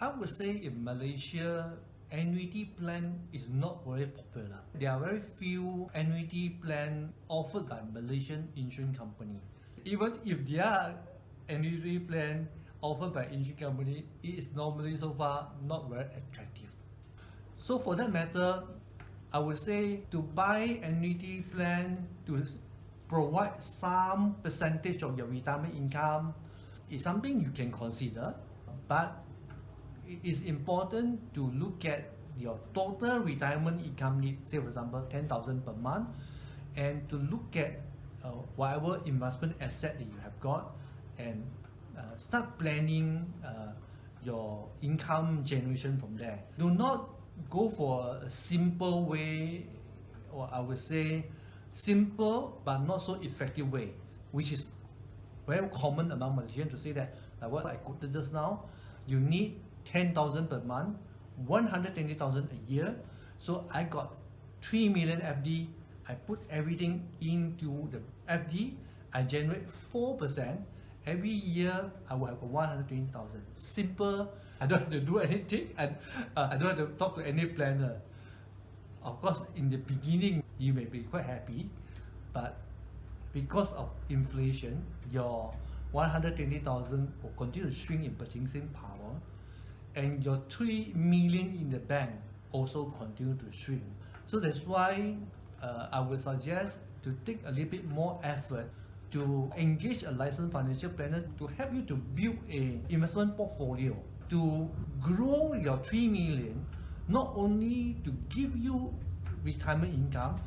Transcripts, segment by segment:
I would say in Malaysia, annuity plan is not very popular. There are very few annuity plan offered by Malaysian insurance company. Even if there are annuity plan offered by insurance company, it is normally so far not very attractive. So for that matter, I would say to buy annuity plan to provide some percentage of your retirement income is something you can consider, but it is important to look at your total retirement income need, say for example 10,000 per month, and to look at whatever investment asset that you have got, and start planning your income generation from there. Do not go for a simple way, or I would say simple but not so effective way, which is very common among Malaysians to say that, like what I quoted just now, you need 10,000 per month, 120,000 a year. So I got 3 million FD, I put everything into the FD, I generate 4%. Every year I will have 120,000. Simple, I don't have to do anything, and I don't have to talk to any planner. Of course, in the beginning you may be quite happy, but because of inflation, your 120,000 will continue to shrink in purchasing power, and your 3 million in the bank also continue to shrink. So that's why I would suggest to take a little bit more effort to engage a licensed financial planner to help you to build a investment portfolio, to grow your 3 million, not only to give you retirement income,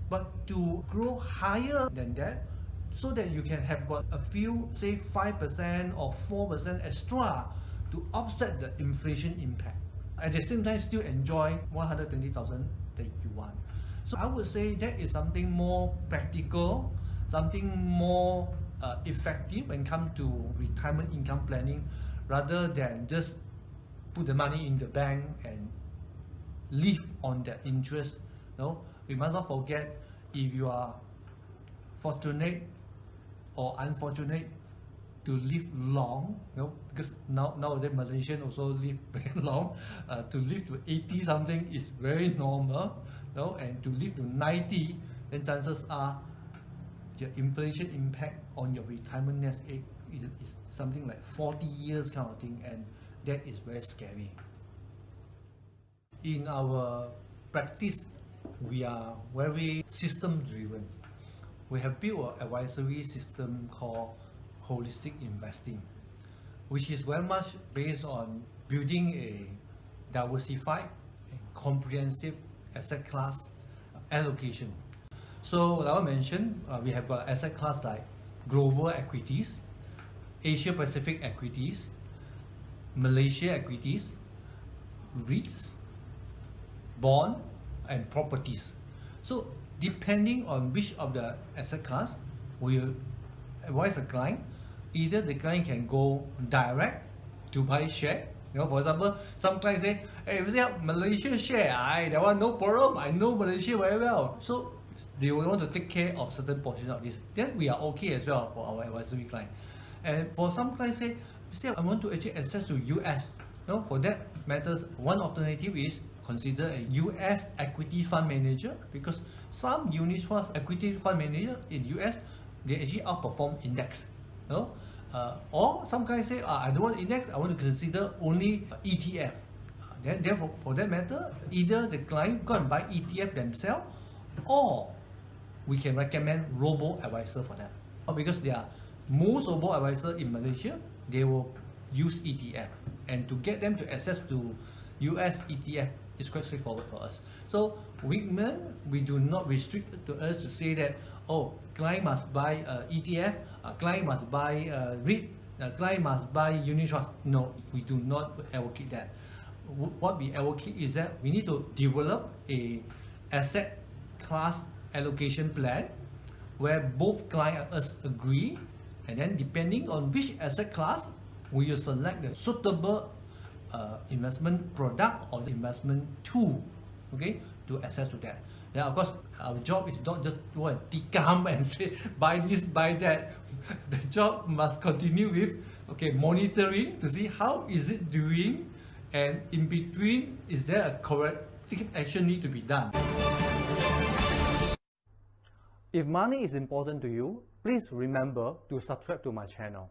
but to grow higher than that, so that you can have got a few, say 5% or 4% extra to offset the inflation impact. At the same time, still enjoy 120,000 that you want. So I would say that is something more practical, something more effective when it comes to retirement income planning, rather than just put the money in the bank and live on that interest. No, we must not forget, if you are fortunate or unfortunate to live long, because nowadays Malaysians also live very long. To live to 80 something is very normal, and to live to 90, then chances are the inflation impact on your retirement nest egg is something like 40 years kind of thing, and that is very scary. In our practice, we are very system driven. We have built an advisory system called holistic investing, which is very much based on building a diversified and comprehensive asset class allocation. So like I mentioned, we have got asset class like global equities, Asia Pacific equities, Malaysia equities, REITs, bond, and properties. So depending on which of the asset class, we advise a client. Either the client can go direct to buy share. For example, some clients say, hey, we have Malaysia share, that one no problem, I know Malaysia very well. So they will want to take care of certain portions of this. Then we are okay as well for our advisory client. And for some clients say I want to actually access to US. For that matters, one alternative is consider a US equity fund manager, because some unit trust equity fund manager in US, they actually outperform index. Or some guys say, I don't want index, I want to consider only ETF. Then for that matter, either the client go and buy ETF themselves, or we can recommend robo-advisor for that. Because there are most robo-advisor in Malaysia, they will use ETF, and to get them to access to US ETF is quite straightforward for us. So Whitman, we do not restrict to us to say that, client must buy ETF, client must buy REIT, client must buy unit trust. No, we do not advocate that. What we advocate is that we need to develop a asset class allocation plan where both client and us agree, and then depending on which asset class, we will select the suitable investment product or investment tool, to access to that. Then of course, our job is not just to tikam and say buy this, buy that. The job must continue with monitoring to see how is it doing, And in between, is there a corrective action need to be done? If money is important to you, please remember to subscribe to my channel.